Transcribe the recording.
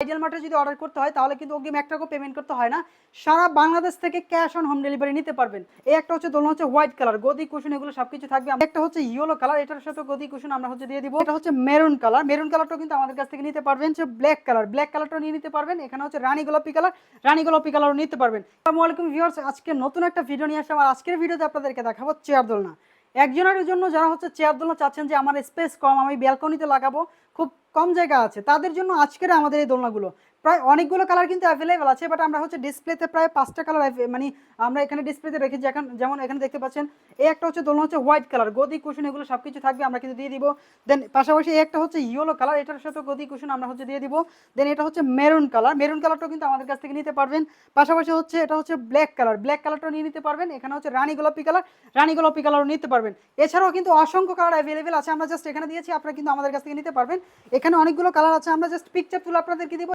Ideal মার্টে যদি order করতে হয় তাহলে কিন্তু অগ্রিম 1 টাকাও পেমেন্ট করতে হয় না, সারা বাংলাদেশ থেকে ক্যাশ অন হোম ডেলিভারি নিতে পারবেন। এই একটা হচ্ছে দোলনা হচ্ছে হোয়াইট কালার, গদি কুশন এগুলো সবকিছু থাকবে। একটা হচ্ছে ইয়েলো কালার, এটার সাথে গদি কুশন আমরা হচ্ছে দিয়ে দিব। এটা হচ্ছে মেরুন কালার, মেরুন কালারটাও কিন্তু আমাদের কাছ থেকে নিতে পারবেন। হচ্ছে ব্ল্যাক কালার, ব্ল্যাক কালারটাও নিয়ে নিতে পারবেন। এখানে হচ্ছে রানী গোলাপি কালার, রানী গোলাপি কালারও নিতে পারবেন। আসসালামু আলাইকুম ভিউয়ার্স, আজকে নতুন একটা ভিডিও নিয়ে আসলাম। আর আজকের ভিডিওতে আপনাদেরকে দেখাবো চেয়ার দোলনা। একজনের জন্য যারা হচ্ছে চেয়ার দোলনা চাচ্ছেন যে আমার স্পেস কম, আমি ব্যালকনিতে লাগাবো, খুব কম জায়গা আছে, তাদের জন্য আজকের আমাদের এই দোলনাগুলো। প্রায় অনেকগুলো কালার কিন্তু অ্যাভেলেবেল আছে, বাট আমরা হচ্ছে ডিসপ্লেতে প্রায় 5টা কালার মানে আমরা এখানে ডিসপ্লেতে রেখেছি। এখন যেমন এখানে দেখতে পাচ্ছেন, এই একটা হচ্ছে দোলনা হচ্ছে হোয়াইট কালার, গদি কুশন এগুলো সবকিছু থাকবে, আমরা কিন্তু দিয়ে দিব। দেন পাশাপাশি এই একটা হচ্ছে ইয়েলো কালার, এটার সাথে গদি কুশন আমরা হচ্ছে দিয়ে দিব। দেন এটা হচ্ছে মেরুন কালার, মেরুন কালারটাও কিন্তু আমাদের কাছ থেকে নিতে পারবেন। পাশাপাশি হচ্ছে এটা হচ্ছে ব্ল্যাক কালার, ব্ল্যাক কালারটাও নিয়ে নিতে পারবেন। এখানে হচ্ছে রানী গোলাপি কালার, রানী গোলাপি কালারও নিতে পারবেন। এছাড়াও কিন্তু অসংখ্য কালার অ্যাভেলেবেল আছে, আমরা জাস্ট এখানে দিয়েছি, আপনারা কিন্তু আমাদের কাছ থেকে নিতে পারবেন। এখানে অনেকগুলো কালার আছে, আমরা জাস্ট পিকচার তুলে আপনাদেরকে দিব।